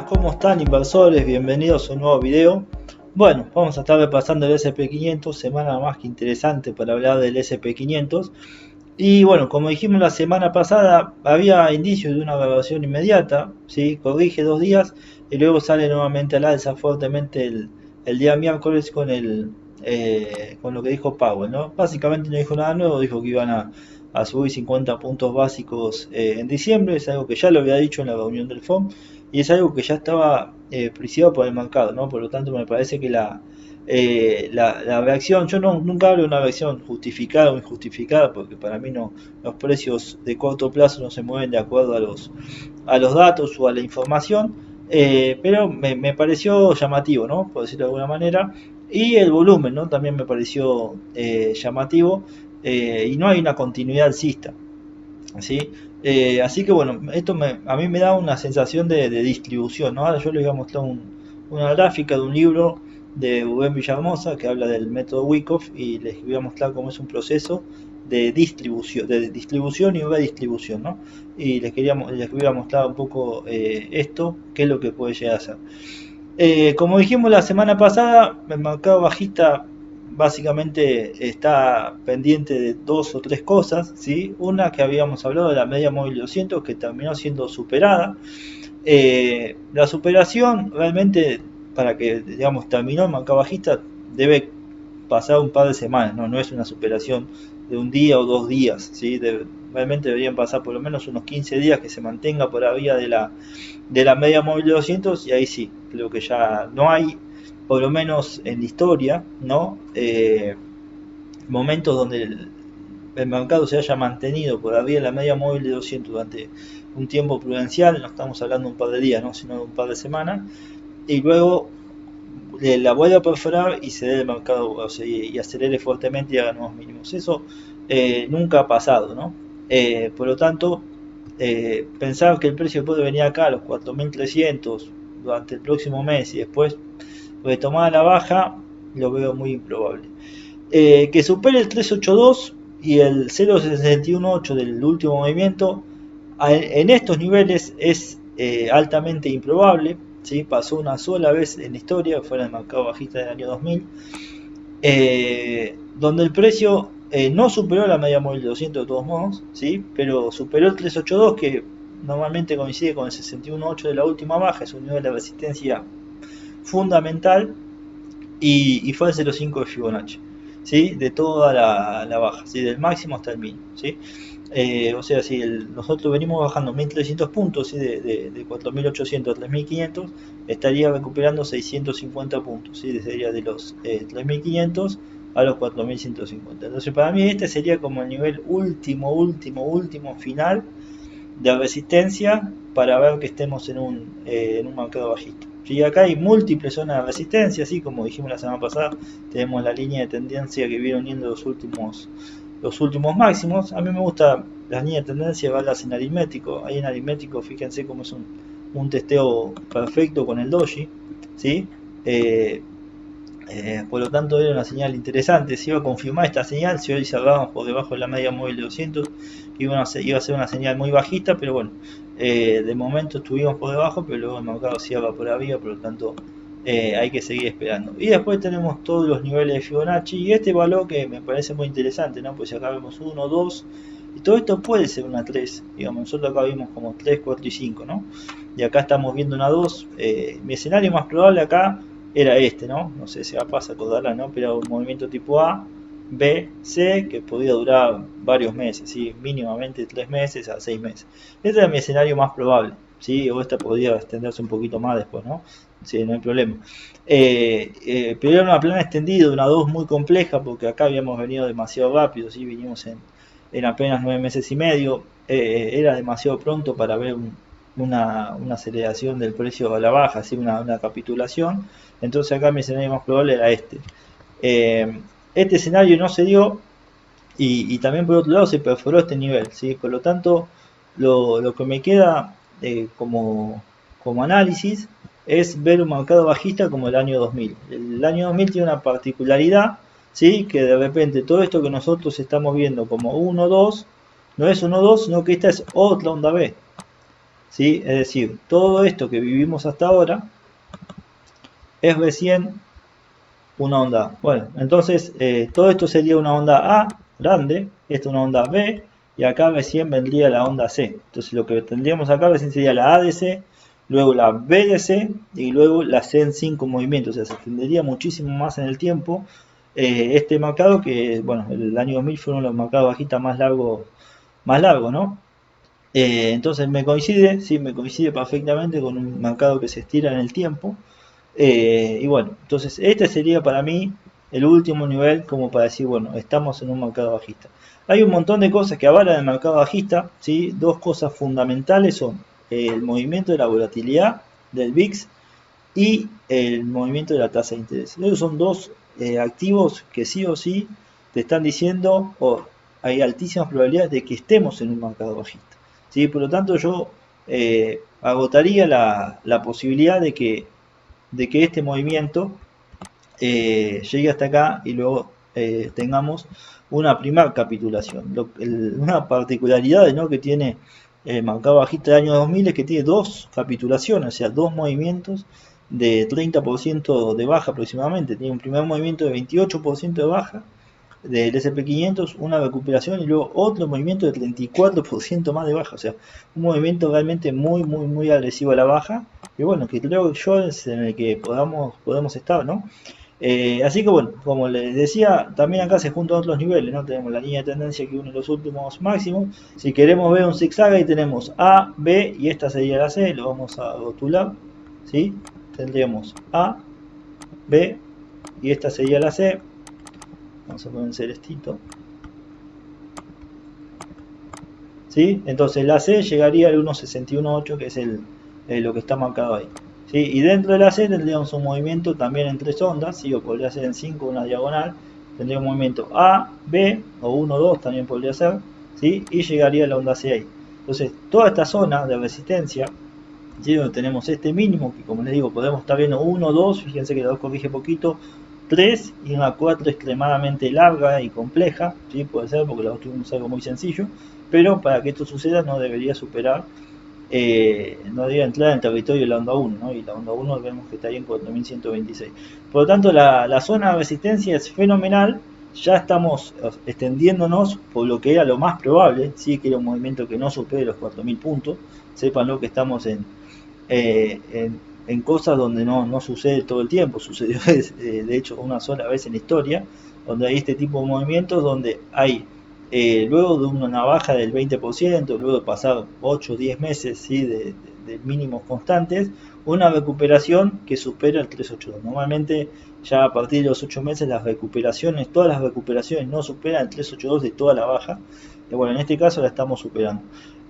¿Cómo están, inversores? Bienvenidos a un nuevo video. Bueno, vamos a estar repasando el S&P 500, semana más que interesante para hablar del S&P 500. Y bueno, como dijimos la semana pasada, había indicios de una evaluación inmediata, ¿sí? Corrige 2 días y luego sale nuevamente al alza fuertemente el día miércoles con lo que dijo Powell, ¿no? Básicamente no dijo nada nuevo, dijo que iban a subir 50 puntos básicos en diciembre. Es algo que ya lo había dicho en la reunión del FOM y es algo que ya estaba preciado por el mercado, ¿no? Por lo tanto, me parece que la reacción, yo nunca hablo de una reacción justificada o injustificada, porque para mí los precios de corto plazo no se mueven de acuerdo a los datos o a la información, pero me pareció llamativo, ¿no? Por decirlo de alguna manera, y el volumen, ¿no? También me pareció llamativo, y no hay una continuidad alcista, ¿sí? Así que bueno, a mí me da una sensación de distribución, ¿no? Ahora yo les voy a mostrar una gráfica de un libro de Rubén Villahermosa que habla del método Wyckoff, y les voy a mostrar cómo es un proceso de distribución y redistribución, ¿no? Y les voy a mostrar un poco esto, qué es lo que puede llegar a ser. Como dijimos la semana pasada, el mercado bajista básicamente está pendiente de dos o tres cosas, ¿sí? Una que habíamos hablado de la media móvil 200, que terminó siendo superada. La superación realmente, para que digamos terminó el mercado bajista, debe pasar un par de semanas, no es una superación de un día o 2 días, ¿sí? Realmente deberían pasar por lo menos unos 15 días que se mantenga por la vía de la media móvil de 200, y ahí sí, creo que ya no hay, por lo menos en la historia, ¿no? Momentos donde el mercado se haya mantenido por la vía de la media móvil de 200 durante un tiempo prudencial, no estamos hablando de un par de días, ¿no? Sino de un par de semanas, y luego la vuelva a perforar y se dé el mercado, o sea, y acelere fuertemente y haga nuevos mínimos. Eso nunca ha pasado, ¿no? Por lo tanto, pensar que el precio puede venir acá a los 4.300 durante el próximo mes y después retomar a la baja, lo veo muy improbable. Que supere el 382 y el 0.618 del último movimiento en estos niveles es altamente improbable, ¿sí? Pasó una sola vez en la historia, fue en el mercado bajista del año 2000, donde el precio no superó la media móvil de 200 de todos modos, ¿sí? Pero superó el 382, que normalmente coincide con el 61.8 de la última baja, es un nivel de resistencia fundamental, y fue el 0.5 de Fibonacci, ¿sí? De toda la baja, ¿sí? Del máximo hasta el mínimo, ¿sí? O sea, si nosotros venimos bajando 1.300 puntos, ¿sí? de 4.800 a 3.500, estaría recuperando 650 puntos, ¿sí? Sería de los 3.500 a los 4.150. Entonces, para mí este sería como el nivel último final de resistencia para ver que estemos en un mercado bajista. Y acá hay múltiples zonas de resistencia, así como dijimos la semana pasada, tenemos la línea de tendencia que viene uniendo los últimos máximos. A mí me gusta las líneas de tendencia, verlas en aritmético. Ahí en aritmético, fíjense cómo es un testeo perfecto con el doji, ¿sí? Por lo tanto era una señal interesante. Se iba a confirmar esta señal si hoy cerrábamos por debajo de la media móvil de 200, iba a ser una señal muy bajista, pero bueno, de momento estuvimos por debajo, pero luego el mercado cierra por arriba, por lo tanto hay que seguir esperando. Y después tenemos todos los niveles de Fibonacci y este valor que me parece muy interesante, ¿no? Pues acá vemos 1, 2, y todo esto puede ser una 3, digamos, nosotros acá vimos como 3, 4 y 5, ¿no? Y acá estamos viendo una 2. Mi escenario más probable acá era este, ¿no? No sé si pasa a acordarla, ¿no? Pero un movimiento tipo A, B, C, que podía durar varios meses, ¿sí? Mínimamente 3 meses a 6 meses. Este era mi escenario más probable, ¿sí? O esta podría extenderse un poquito más después, ¿no? Sí, no hay problema. Pero era una plana extendida, una 2 muy compleja, porque acá habíamos venido demasiado rápido, ¿sí? Vinimos en apenas 9 meses y medio. Era demasiado pronto para ver una aceleración del precio a la baja, ¿sí? Una capitulación. Entonces acá mi escenario más probable era este. Este escenario no se dio, y también por otro lado se perforó este nivel, ¿sí? Por lo tanto, lo que me queda como análisis es ver un mercado bajista como el año 2000. El año 2000 tiene una particularidad, ¿sí? Que de repente todo esto que nosotros estamos viendo como 1, 2, no es 1, 2, sino que esta es otra onda B. ¿sí? Es decir, todo esto que vivimos hasta ahora es recién una onda A. Bueno, entonces todo esto sería una onda A grande, esta una onda B, y acá recién vendría la onda C. Entonces lo que tendríamos acá recién sería la A de C, luego la B de C y luego la C en 5 movimientos. O sea, se extendería muchísimo más en el tiempo este mercado que, bueno, el año 2000 fue uno de los mercados bajistas más largos, ¿no? Entonces me coincide, sí, me coincide perfectamente con un mercado que se estira en el tiempo. Y bueno, entonces este sería para mí el último nivel como para decir, bueno, estamos en un mercado bajista. Hay un montón de cosas que avalan el mercado bajista, ¿sí? Dos cosas fundamentales son el movimiento de la volatilidad del VIX y el movimiento de la tasa de interés. Esos son dos activos que sí o sí te están diciendo, o hay altísimas probabilidades de que estemos en un mercado bajista. ¿Sí? Por lo tanto, yo agotaría la posibilidad de que este movimiento llegue hasta acá y luego tengamos una primera capitulación. Una particularidad, ¿no?, que tiene el mercado bajista del año 2000 es que tiene dos capitulaciones, o sea, dos movimientos de 30% de baja aproximadamente. Tiene un primer movimiento de 28% de baja del S&P 500, una recuperación y luego otro movimiento de 34% más de baja, o sea, un movimiento realmente muy agresivo a la baja, y bueno, que creo yo es en el que podemos estar, ¿no? Así que bueno, como les decía, también acá se juntan otros niveles, ¿no? Tenemos la línea de tendencia que une los últimos máximos. Si queremos ver un zigzag, ahí tenemos A, B y esta sería la C, lo vamos a rotular, ¿sí? Tendríamos A, B y esta sería la C. Vamos a poner celestito, ¿sí? Entonces la C llegaría al 1.61.8, que es lo que está marcado ahí, ¿sí? Y dentro de la C tendríamos un movimiento también en tres ondas, ¿sí? O podría ser en 5, una diagonal. Tendría un movimiento A, B o 1, 2 también podría ser, ¿sí? Y llegaría a la onda C ahí. Entonces toda esta zona de resistencia, ¿sí?, donde tenemos este mínimo, que como les digo, podemos estar viendo 1, 2, fíjense que la 2 corrige poquito, 3 y una 4 extremadamente larga y compleja, ¿sí? Puede ser porque la 2 tuvimos algo muy sencillo, pero para que esto suceda no debería superar, no debería entrar en el territorio de la onda 1, ¿no? Y la onda 1 vemos que está ahí en 4126. Por lo tanto, la zona de resistencia es fenomenal. Ya estamos extendiéndonos por lo que era lo más probable, ¿sí?, que era un movimiento que no supere los 4000 puntos. Sépanlo que estamos en cosas donde no sucede todo el tiempo, sucedió de hecho una sola vez en la historia, donde hay este tipo de movimientos donde hay, luego de una baja del 20%, luego de pasar 8 o 10 meses, ¿sí?, de mínimos constantes, una recuperación que supera el 382. Normalmente ya a partir de los 8 meses las recuperaciones, todas las recuperaciones no superan el 382 de toda la baja, y bueno, en este caso la estamos superando.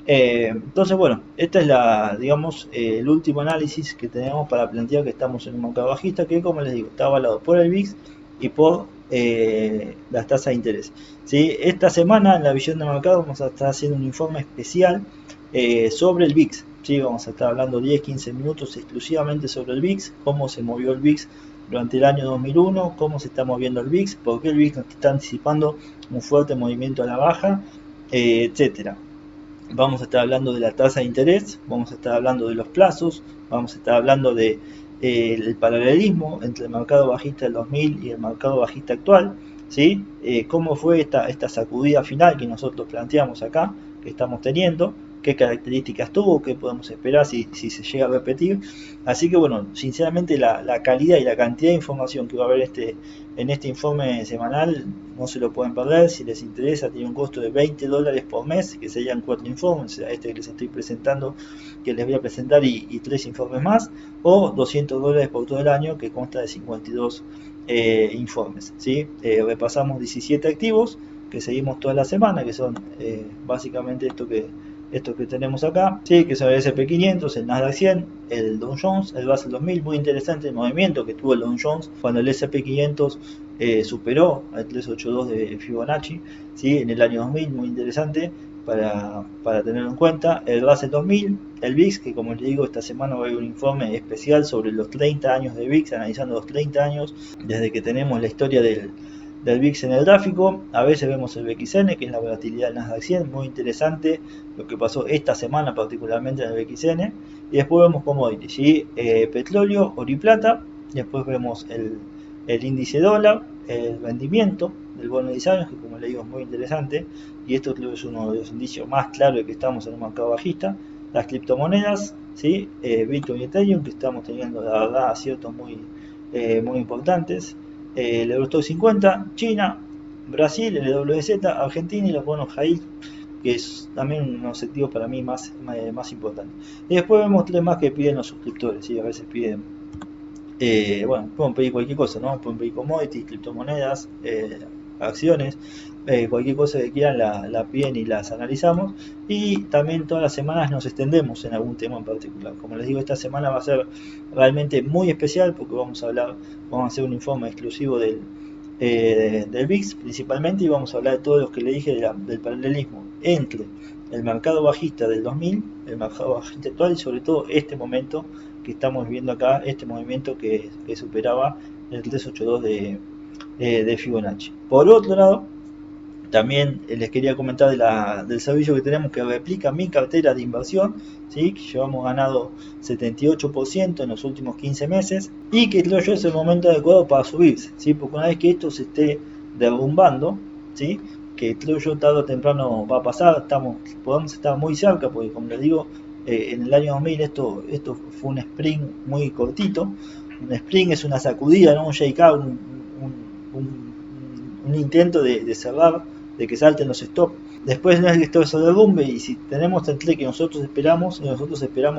Entonces, bueno, esta es digamos, el último análisis que tenemos para plantear que estamos en un mercado bajista, que como les digo, está avalado por el VIX y por las tasas de interés, ¿sí? Esta semana en la visión de mercado vamos a estar haciendo un informe especial sobre el VIX, ¿sí? Vamos a estar hablando 10-15 minutos exclusivamente sobre el VIX, cómo se movió el VIX durante el año 2001, cómo se está moviendo el VIX, por qué el VIX nos está anticipando un fuerte movimiento a la baja, etcétera. Vamos a estar hablando de la tasa de interés, vamos a estar hablando de los plazos, vamos a estar hablando de el paralelismo entre el mercado bajista del 2000 y el mercado bajista actual, ¿sí? Cómo fue esta sacudida final que nosotros planteamos acá, que estamos teniendo, qué características tuvo, qué podemos esperar si se llega a repetir. Así que bueno, sinceramente la calidad y la cantidad de información que va a haber en este informe semanal no se lo pueden perder. Si les interesa, tiene un costo de $20 por mes, que serían 4 informes, o sea, este que les estoy presentando, que les voy a presentar, y 3 informes más, o $200 por todo el año, que consta de 52 informes, ¿sí? Repasamos 17 activos que seguimos toda la semana, que son básicamente esto que tenemos acá, ¿sí?, que son el S&P 500, el Nasdaq 100, el Dow Jones, el Russell 2000. Muy interesante el movimiento que tuvo el Dow Jones cuando el S&P 500 superó al 382 de Fibonacci, ¿sí?, en el año 2000, muy interesante para tenerlo en cuenta. El Russell 2000, el VIX, que como les digo, esta semana va a haber un informe especial sobre los 30 años de VIX, analizando los 30 años desde que tenemos la historia del VIX en el gráfico. A veces vemos el BXN, que es la volatilidad del Nasdaq 100, muy interesante lo que pasó esta semana particularmente en el BXN. Y después vemos commodities, ¿sí? Petróleo, oro y plata. Después vemos el índice dólar, el rendimiento del bono de 10 años, que como le digo es muy interesante, y esto creo que es uno de los indicios más claros de que estamos en un mercado bajista. Las criptomonedas, ¿sí? Bitcoin y Ethereum, que estamos teniendo la verdad aciertos muy importantes. El Eurostoxx 50, China, Brasil, el WZ, Argentina y los bonos high, que es también un objetivo para mí más importante. Y después vemos tres más que piden los suscriptores, ¿sí? A veces piden, bueno, pueden pedir cualquier cosa, ¿no? Pueden pedir commodities, criptomonedas, acciones, cualquier cosa que quieran la piden y las analizamos. Y también todas las semanas nos extendemos en algún tema en particular. Como les digo, esta semana va a ser realmente muy especial porque vamos a hacer un informe exclusivo del VIX principalmente, y vamos a hablar de todos los que le dije del paralelismo entre el mercado bajista del 2000, el mercado bajista actual, y sobre todo este momento que estamos viendo acá, este movimiento que superaba el 382 de Fibonacci. Por otro lado, también les quería comentar del servicio que tenemos que replica mi cartera de inversión, ¿sí? Que llevamos ganado 78% en los últimos 15 meses y que creo yo es el momento adecuado para subirse, ¿sí? Porque una vez que esto se esté derrumbando, ¿sí? Que creo yo tarde o temprano va a pasar, podemos estar muy cerca, porque como les digo, en el año 2000 esto fue un sprint muy cortito. Un sprint es una sacudida, ¿no? Un shake-out, un intento de cerrar, de que salten los stops. Después no es que esto se derrumbe, y si tenemos el trade que nosotros esperamos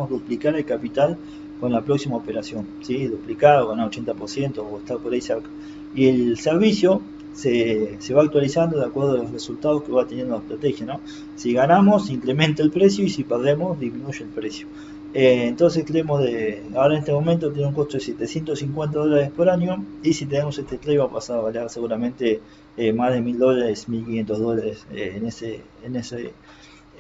duplicar el capital con la próxima operación, ¿sí? Duplicar o ganar 80% o estar por ahí cerca. Y el servicio se va actualizando de acuerdo a los resultados que va teniendo la estrategia, ¿no? Si ganamos, incrementa el precio, y si perdemos, disminuye el precio. Entonces creemos ahora en este momento tiene un costo de $750 por año, y si tenemos este trade va a pasar a valer seguramente más de $1000, $1500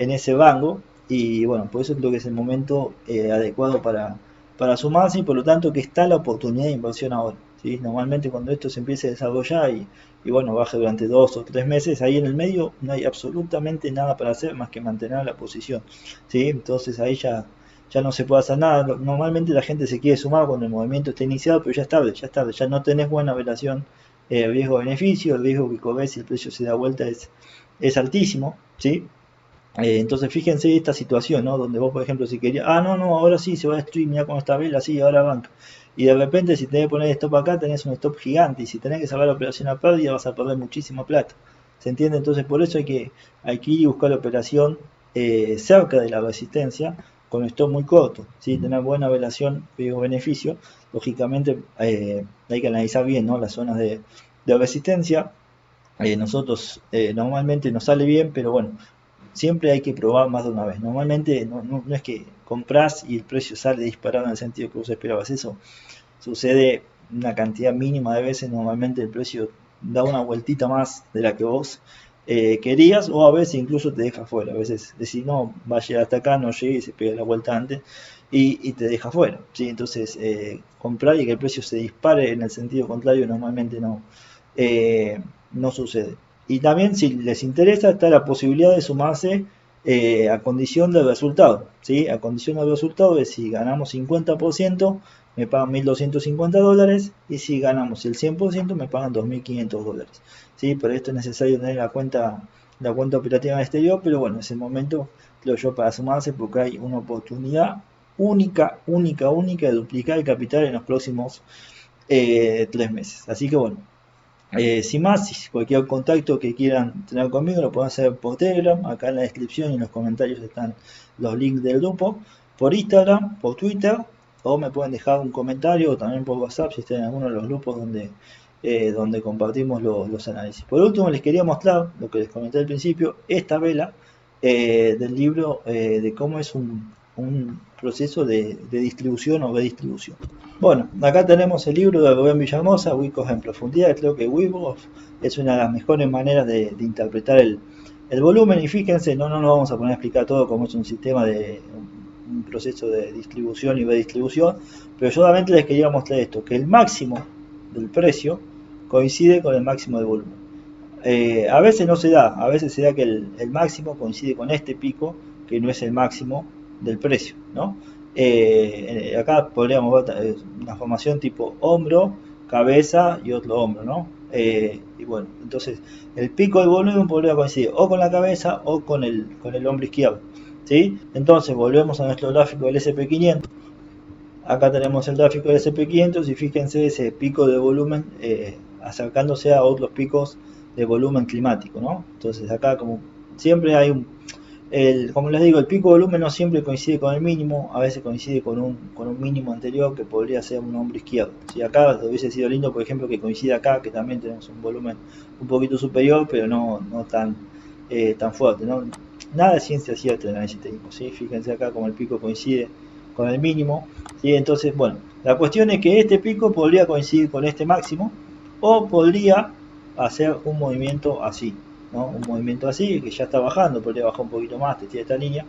en ese rango. Y bueno, por eso creo que es el momento adecuado para sumarse, y por lo tanto que está la oportunidad de inversión ahora, ¿sí? Normalmente cuando esto se empiece a desarrollar y bueno, baje durante 2 o 3 meses, ahí en el medio no hay absolutamente nada para hacer más que mantener la posición, ¿sí? Entonces ahí ya no se puede hacer nada. Normalmente la gente se quiere sumar cuando el movimiento está iniciado, pero ya es tarde, ya no tenés buena relación riesgo-beneficio. El riesgo que corres si el precio se da vuelta es altísimo, ¿sí? Entonces fíjense esta situación, ¿no? Donde vos, por ejemplo, si querías, no, ahora sí se va a destruir, mira con esta vela, sí, ahora banca. Y de repente, si tenés que poner stop acá, tenés un stop gigante, y si tenés que salvar la operación a pérdida, vas a perder muchísima plata. ¿Se entiende? Entonces, por eso hay que ir y buscar la operación cerca de la resistencia, con stop muy corto, ¿sí? Tener buena relación riesgo-beneficio. Lógicamente, hay que analizar bien, ¿no? Las zonas de resistencia. Nosotros normalmente nos sale bien, pero bueno, siempre hay que probar más de una vez. Normalmente no es que compras y el precio sale disparado en el sentido que vos esperabas. Eso sucede una cantidad mínima de veces. Normalmente el precio da una vueltita más de la que vos querías, o a veces incluso te deja fuera. A veces decís, no, va a llegar hasta acá, no llegue, y se pega la vuelta antes y te deja fuera, ¿sí? Entonces comprar y que el precio se dispare en el sentido contrario normalmente no sucede. Y también, si les interesa, está la posibilidad de sumarse a condición del resultado, ¿sí? A condición del resultado de si ganamos 50%, me pagan $1250, y si ganamos el 100% me pagan $2500, ¿sí? Para esto es necesario tener la cuenta operativa en el exterior, pero bueno, es el momento, creo yo, para sumarse, porque hay una oportunidad única de duplicar el capital en los próximos 3 meses. Así que bueno, sin más, si cualquier contacto que quieran tener conmigo lo pueden hacer por Telegram. Acá en la descripción y en los comentarios están los links del grupo. Por Instagram, por Twitter, o me pueden dejar un comentario, o también por WhatsApp si están en alguno de los grupos donde compartimos los análisis. Por último, les quería mostrar lo que les comenté al principio, esta vela del libro de cómo es un proceso de distribución o redistribución. Bueno, acá tenemos el libro de Rubén Villahermosa, Wyckoff en profundidad. Creo que Wyckoff es una de las mejores maneras de interpretar el volumen, y fíjense, no nos vamos a poner a explicar todo cómo es un sistema de un proceso de distribución y redistribución, pero solamente les quería mostrar esto, que el máximo del precio coincide con el máximo de volumen. A veces no se da, a veces se da que el máximo coincide con este pico, que no es el máximo del precio, ¿no? Acá podríamos ver una formación tipo hombro, cabeza y otro hombro, ¿no? Y bueno, entonces el pico del volumen podría coincidir o con la cabeza o con el hombro izquierdo, ¿sí? Entonces volvemos a nuestro gráfico del SP500. Acá tenemos el gráfico del SP500 y fíjense ese pico de volumen acercándose a otros picos de volumen climático, ¿no? Entonces acá como siempre hay como les digo, el pico de volumen no siempre coincide con el mínimo, a veces coincide con un mínimo anterior que podría ser un hombro izquierdo. Si acá hubiese sido lindo, por ejemplo, que coincida acá, que también tenemos un volumen un poquito superior, pero no tan fuerte, ¿no? Nada de ciencia cierta en el análisis técnico, ¿sí? Fíjense acá como el pico coincide con el mínimo, ¿sí? Entonces, bueno, la cuestión es que este pico podría coincidir con este máximo o podría hacer un movimiento así, ¿no? Un movimiento así, que ya está bajando, podría bajar un poquito más, tira esta línea,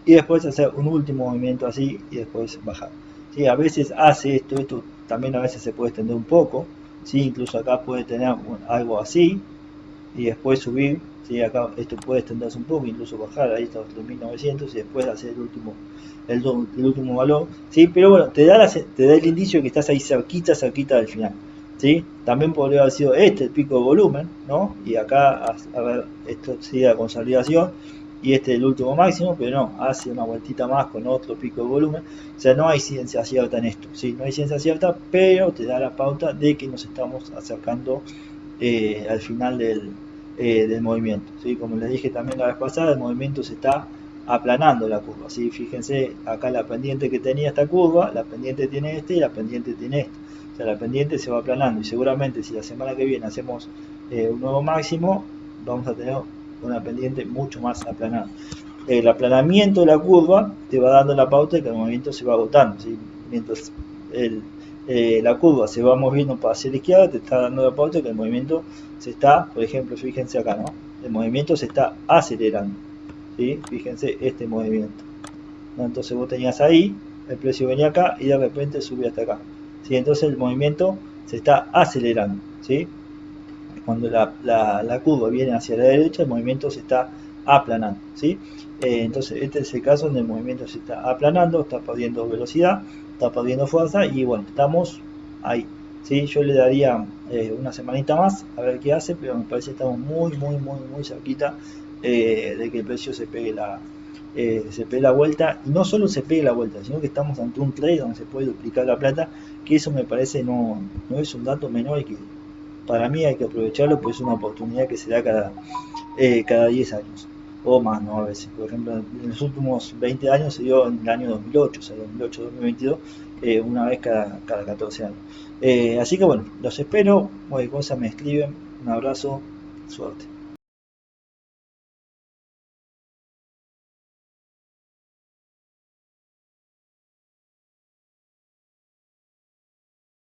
y después hacer un último movimiento así y después bajar. ¿Sí? A veces hace esto también a veces se puede extender un poco, ¿sí? Incluso acá puede tener algo así y después subir, ¿sí? Acá esto puede extenderse un poco, incluso bajar, ahí está los 3900 y después hacer el último valor, ¿sí? Pero bueno, te da el indicio que estás ahí cerquita del final, ¿sí? También podría haber sido este el pico de volumen, ¿no? Y acá, a ver, esto sería la consolidación y este es el último máximo, pero no, hace una vueltita más con otro pico de volumen, o sea, no hay ciencia cierta en esto, ¿sí? No hay ciencia cierta, pero te da la pauta de que nos estamos acercando al final del movimiento, ¿sí? Como les dije también la vez pasada, el movimiento se está aplanando la curva, ¿sí? Fíjense acá la pendiente que tenía esta curva, la pendiente tiene este y la pendiente tiene esto, o sea, la pendiente se va aplanando y seguramente si la semana que viene hacemos un nuevo máximo, vamos a tener una pendiente mucho más aplanada. El aplanamiento de la curva te va dando la pauta de que el movimiento se va agotando, ¿sí? Mientras la curva se va moviendo hacia la izquierda, te está dando la pauta de que el movimiento se está, por ejemplo, fíjense acá, ¿no? El movimiento se está acelerando, ¿sí? Fíjense este movimiento, ¿no? Entonces vos tenías ahí, el precio venía acá y de repente subió hasta acá, ¿sí? Entonces el movimiento se está acelerando, ¿sí? Cuando la curva viene hacia la derecha, el movimiento se está aplanando, ¿sí? Entonces este es el caso donde el movimiento se está aplanando, está perdiendo velocidad, está perdiendo fuerza y bueno, estamos ahí, ¿sí? Yo le daría una semanita más a ver qué hace, pero me parece que estamos muy, muy, muy, muy cerquita de que el precio se pegue la vuelta, y no solo se pegue la vuelta, sino que estamos ante un trade donde se puede duplicar la plata, que eso me parece no es un dato menor y que para mí hay que aprovecharlo, pues es una oportunidad que se da cada 10 años o más, ¿no? A veces, por ejemplo, en los últimos 20 años se dio en el año 2008, o sea, 2008-2022, una vez cada 14 años. Así que bueno, los espero, cualquier cosa me escriben, un abrazo, suerte.